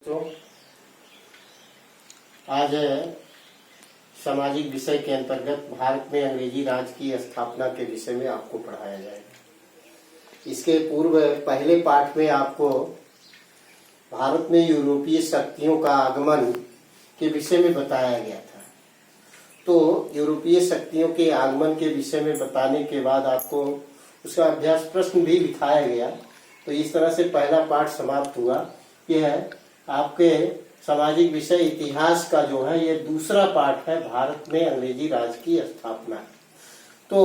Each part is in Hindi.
तो आज सामाजिक विषय के अंतर्गत भारत में अंग्रेजी राज की स्थापना के विषय में आपको पढ़ाया जाएगा। इसके पूर्व पहले पाठ में आपको भारत में यूरोपीय शक्तियों का आगमन के विषय में बताया गया था। तो यूरोपीय शक्तियों के आगमन के विषय में बताने के बाद आपको उसका अभ्यास प्रश्न भी लिखाया गया। तो इस तरह से पहला पाठ समाप्त हुआ। यह आपके सामाजिक विषय इतिहास का जो है ये दूसरा पाठ है, भारत में अंग्रेजी राज की स्थापना। तो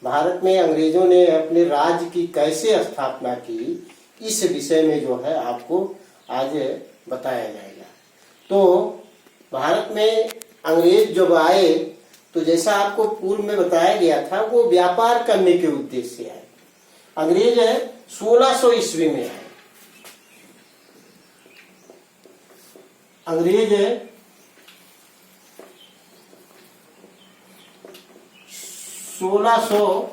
भारत में अंग्रेजों ने अपने राज्य की कैसे स्थापना की, इस विषय में जो है आपको आज बताया जाएगा। तो भारत में अंग्रेज जब आए तो जैसा आपको पूर्व में बताया गया था, वो व्यापार करने के उद्देश्य से आए। अंग्रेज 1600 ईस्वी में आए। अंग्रेज 1600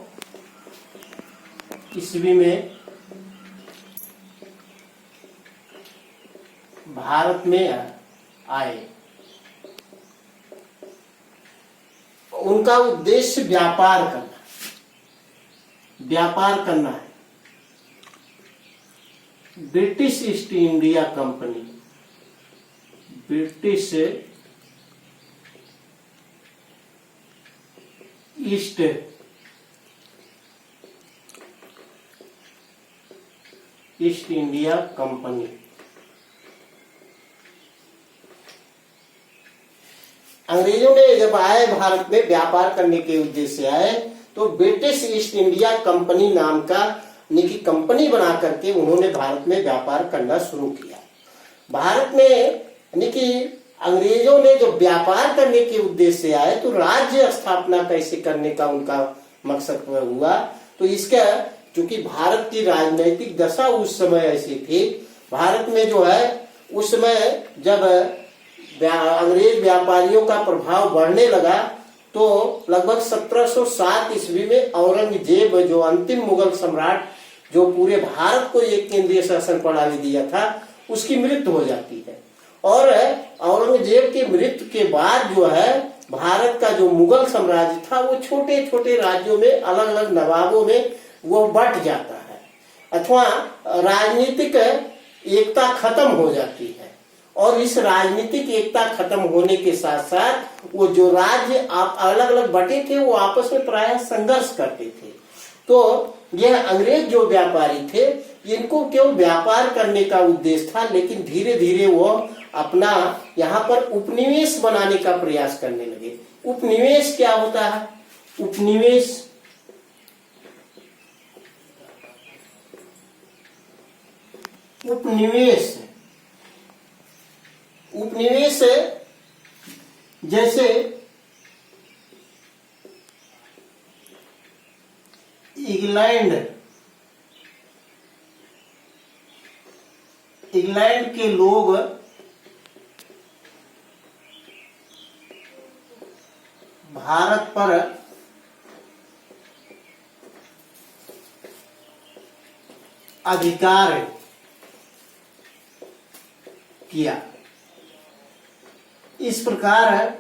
ईस्वी में भारत में आए। उनका उद्देश्य व्यापार करना है। British east India company, British east India company अंग्रेजों ने जब आए भारत में व्यापार करने के उद्देश्य से आए, तो ब्रिटिश ईस्ट इंडिया कंपनी नाम का कंपनी बना करके उन्होंने भारत में व्यापार करना शुरू किया। भारत में अंग्रेजों ने जो व्यापार करने के उद्देश्य से आए, तो राज्य स्थापना कैसे करने का उनका मकसद हुआ। तो इसका चूंकि भारत की राजनीतिक दशा उस समय ऐसी थी, भारत में जो है उस समय जब अंग्रेज व्यापारियों का प्रभाव बढ़ने लगा, तो लगभग 1707 ईस्वी में औरंगजेब, जो अंतिम मुगल सम्राट जो पूरे भारत को एक केंद्रीय शासन प्रणाली दिया था, उसकी मृत्यु हो जाती है। और औरंगजेब की मृत्यु के बाद जो है भारत का जो मुगल साम्राज्य था, वो छोटे छोटे राज्यों में, अलग अलग नवाबों में वो बट जाता है, अथवा राजनीतिक एकता खत्म हो जाती है। और इस राजनीतिक एकता खत्म होने के साथ साथ वो जो राज्य अलग अलग बटे थे, वो आपस में प्रायः संघर्ष करते थे। तो यह अंग्रेज जो व्यापारी थे, इनको केवल व्यापार करने का उद्देश्य था, लेकिन धीरे धीरे वो अपना यहाँ पर उपनिवेश बनाने का प्रयास करने लगे। उपनिवेश क्या होता है? उपनिवेश जैसे इंग्लैंड के लोग भारत पर अधिकार किया। इस प्रकार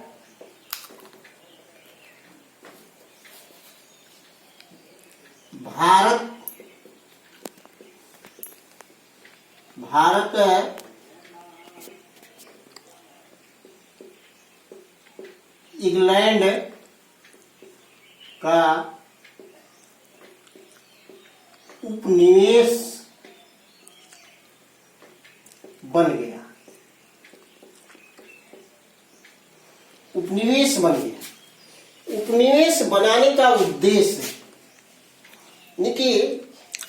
भारत इंग्लैंड का उपनिवेश बन गया। उपनिवेश बनाने का उद्देश्य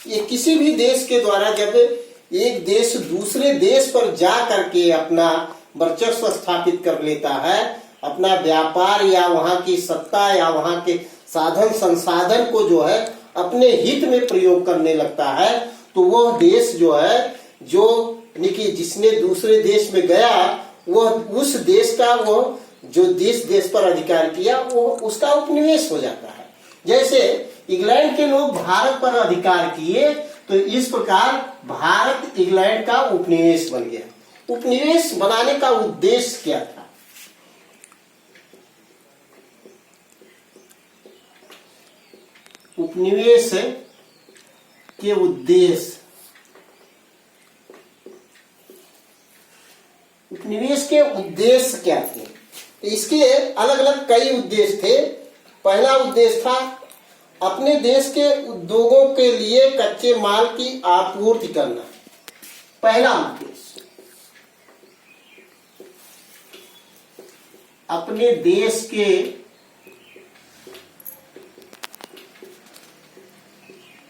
ये किसी भी देश के द्वारा जब एक देश दूसरे देश पर जा करके अपना वर्चस्व स्थापित कर लेता है, अपना व्यापार या वहां की सत्ता या वहां के साधन संसाधन को जो है अपने हित में प्रयोग करने लगता है, तो वह देश जो है, जो जिसने दूसरे देश में गया, वह उस देश का वो जो देश पर अधिकार किया, वो उसका उपनिवेश हो जाता है। जैसे इंग्लैंड के लोग भारत पर अधिकार किए, तो इस प्रकार भारत इंग्लैंड का उपनिवेश बन गया। उपनिवेश बनाने का उद्देश्य क्या था? उपनिवेश के उद्देश्य, उपनिवेश के उद्देश्य क्या थे? इसके अलग अलग कई उद्देश्य थे। पहला उद्देश्य था अपने देश के उद्योगों के लिए कच्चे माल की आपूर्ति करना। पहला उद्देश्य अपने देश के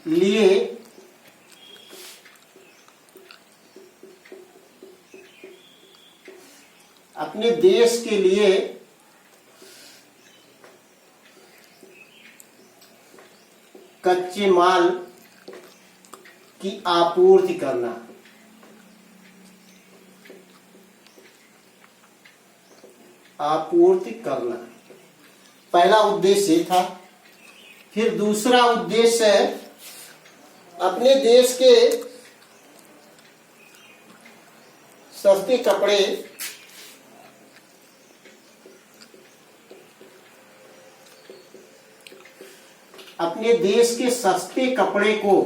लिए अपने देश के लिए कच्चे माल की आपूर्ति करना। आपूर्ति करना पहला उद्देश्य ये था। फिर दूसरा उद्देश्य है अपने देश के सस्ते कपड़े अपने देश के सस्ते कपड़े को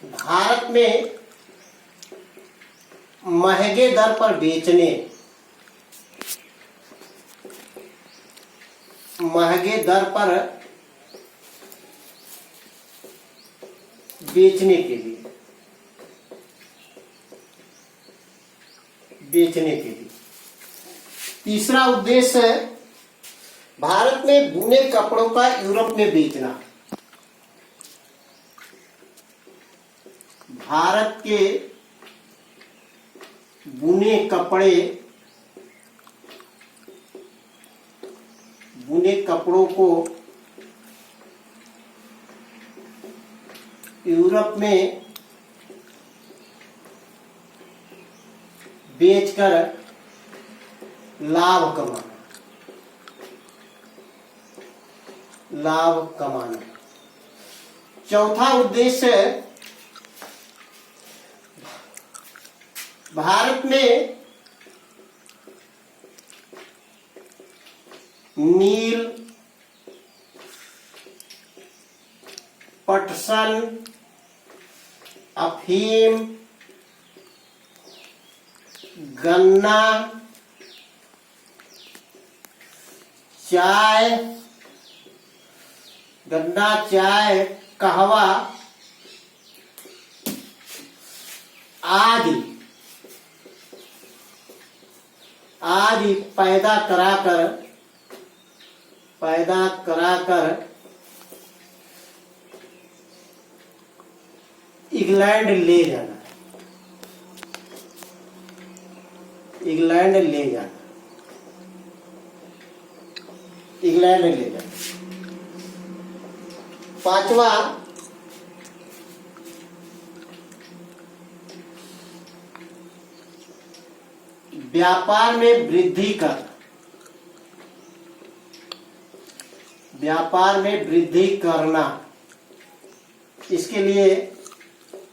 भारत में महंगे दर पर बेचने के लिए तीसरा उद्देश्य है भारत में बुने कपड़ों का यूरोप में बेचना। भारत के बुने कपड़ों को यूरोप में बेचकर लाभ कमाना। चौथा उद्देश्य भारत में नील, पटसन, अफीम, गन्ना, चाय, कहवा आदि पैदा कराकर इंग्लैंड ले जाना। पांचवा व्यापार में वृद्धि करना। इसके लिए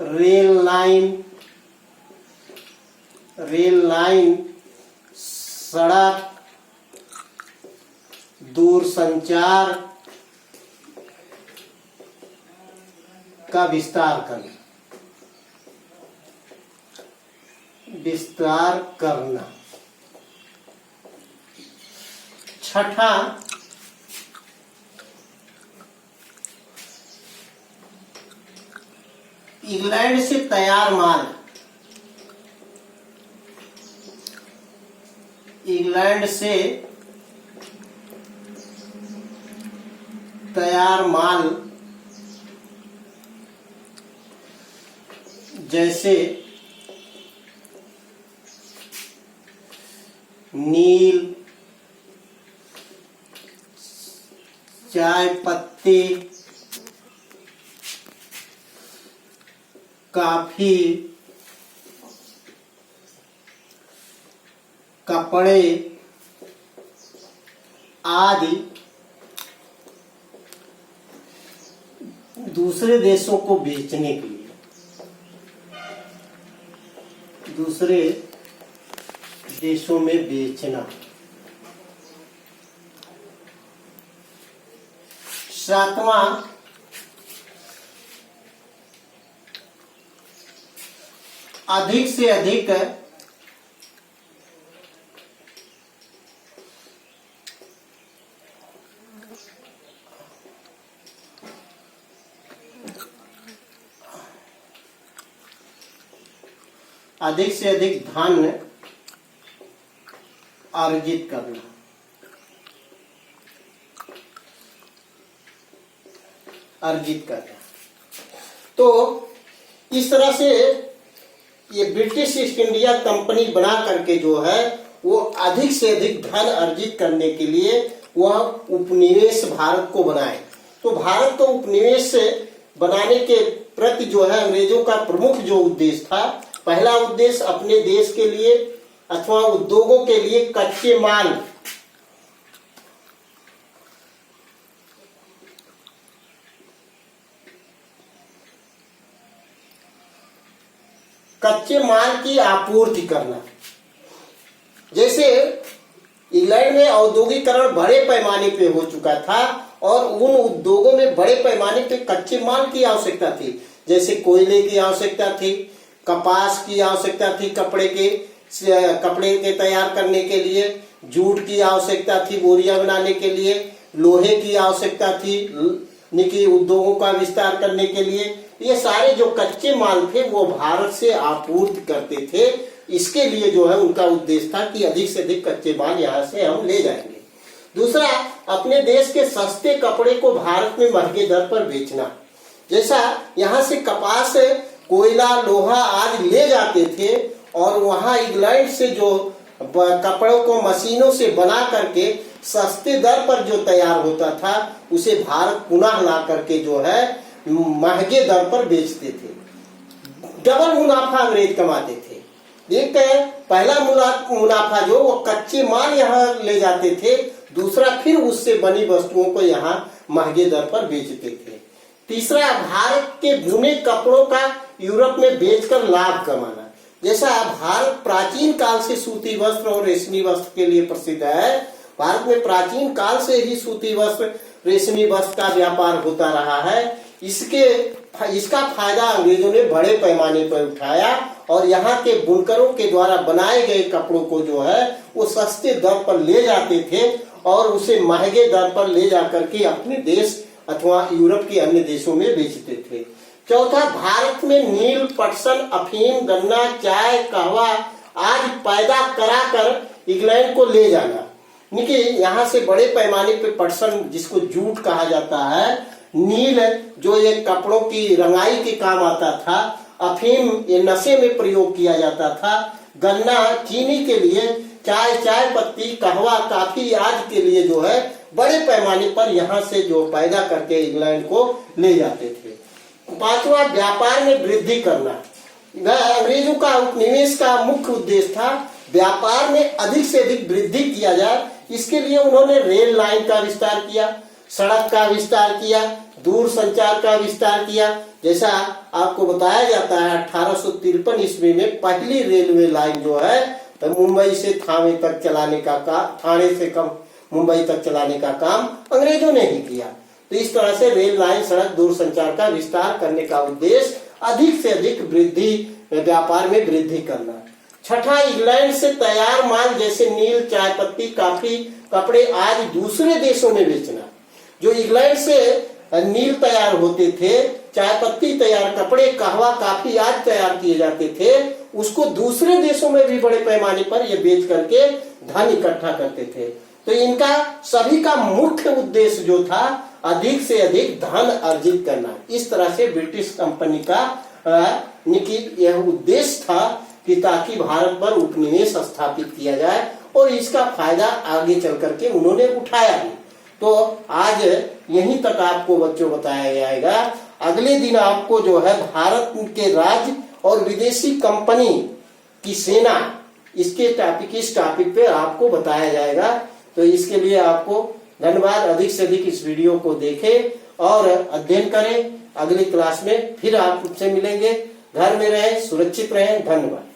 रेल लाइन, सड़क, दूरसंचार का विस्तार करना। छठा इंग्लैंड से तैयार माल जैसे नील, चाय पत्ती, कॉफी, कपड़े आदि दूसरे देशों को बेचने के लिए, दूसरे देशों में बेचना। सातवां, अधिक से अधिक धन अर्जित करना। तो इस तरह से ये ब्रिटिश ईस्ट इंडिया कंपनी बना करके जो है वो अधिक से अधिक धन अर्जित करने के लिए वह उपनिवेश भारत को बनाए। तो भारत को उपनिवेश बनाने के प्रति जो है अंग्रेजों का प्रमुख जो उद्देश्य था, पहला उद्देश्य अपने देश के लिए अथवा उद्योगों के लिए कच्चे माल की आपूर्ति करना। जैसे इंग्लैंड में औद्योगिकरण बड़े पैमाने पे हो चुका था और उन उद्योगों में बड़े पैमाने पे कच्चे माल की आवश्यकता थी। जैसे कोयले की आवश्यकता थी, कपास की आवश्यकता थी, कपड़े के तैयार करने के लिए, जूट की आवश्यकता थी बोरियां बनाने के लिए, लोहे की आवश्यकता थी निकी उद्योगों का विस्तार करने के लिए। ये सारे जो कच्चे माल थे वो भारत से आपूर्ति करते थे। इसके लिए जो है उनका उद्देश्य था कि अधिक से अधिक कच्चे माल यहाँ से हम ले जाएंगे। दूसरा, अपने देश के सस्ते कपड़े को भारत में महंगे दर पर बेचना। जैसा यहाँ से कपास, कोयला, लोहा आदि ले जाते थे और वहाँ इंग्लैंड से जो कपड़ों को मशीनों से बना करके सस्ते दर पर जो तैयार होता था उसे भारत पुनः ला करके जो है महंगे दर पर बेचते थे। डबल मुनाफा अंग्रेज कमाते थे। देखते हैं, पहला मुनाफा जो वो कच्चे माल यहाँ ले जाते थे, दूसरा फिर उससे बनी वस्तुओं को यहाँ महंगे दर पर बेचते थे। तीसरा, भारत के बुने कपड़ों का यूरोप में बेचकर लाभ कमाना। जैसा भारत प्राचीन काल से सूती वस्त्र और रेशमी वस्त्र के लिए प्रसिद्ध है। भारत में प्राचीन काल से ही सूती वस्त्र, रेशमी वस्त्र का व्यापार होता रहा है। इसका फायदा अंग्रेजों ने बड़े पैमाने पर उठाया और यहाँ के बुनकरों के द्वारा बनाए गए कपड़ों को जो है वो सस्ते दर पर ले जाते थे और उसे महंगे दर पर ले जाकर के अपने देश अथवा यूरोप के अन्य देशों में बेचते थे। चौथा, भारत में नील, पटसन, अफीम, गन्ना, चाय, कहवा आदि पैदा कराकर इंग्लैंड को ले जाना। यहाँ से बड़े पैमाने पे पटसन, जिसको जूट कहा जाता है, नील जो ये कपड़ों की रंगाई के काम आता था, अफीम ये नशे में प्रयोग किया जाता था, गन्ना चीनी के लिए, चाय पत्ती, कहवा, कॉफी आदि के लिए जो है बड़े पैमाने पर यहाँ से जो पैदा करके इंग्लैंड को ले जाते थे। पांचवा, व्यापार में वृद्धि करना। अंग्रेजों का उपनिवेश का मुख्य उद्देश्य था व्यापार में अधिक से अधिक वृद्धि किया जाए। इसके लिए उन्होंने रेल लाइन का विस्तार किया, सड़क का विस्तार किया, दूर संचार का विस्तार किया। जैसा आपको बताया जाता है 1853 ईस्वी में पहली रेलवे लाइन जो है तो मुंबई से थाने तक चलाने का काम, थाने से मुंबई तक चलाने का काम अंग्रेजों ने ही किया। तो इस तरह से रेल लाइन, सड़क, दूर संचार का विस्तार करने का उद्देश्य अधिक से अधिक वृद्धि, व्यापार में वृद्धि करना। छठा, इंग्लैंड से तैयार माल जैसे नील, चाय पत्ती, कॉफी, कपड़े आदि दूसरे देशों में बेचना। जो इंग्लैंड से नील तैयार होते थे, चाय पत्ती तैयार, कपड़े, कहवा, कॉफी आदि तैयार किए जाते थे, उसको दूसरे देशों में भी बड़े पैमाने पर ये बेच करके धन इकट्ठा करते थे। तो इनका सभी का मुख्य उद्देश्य जो था अधिक से अधिक धन अर्जित करना। इस तरह से ब्रिटिश कंपनी का यह उद्देश्य था कि ताकि भारत पर उपनिवेश स्थापित किया जाए और इसका फायदा आगे चल करके उन्होंने उठाया भी। तो आज यहीं तक आपको बच्चों बताया जाएगा। अगले दिन आपको जो है भारत के राज्य और विदेशी कंपनी की सेना, इस टॉपिक पे आपको बताया जाएगा। तो इसके लिए आपको धन्यवाद। अधिक से अधिक इस वीडियो को देखें और अध्ययन करें। अगली क्लास में फिर आपसे मिलेंगे। घर में रहें, सुरक्षित रहें। धन्यवाद।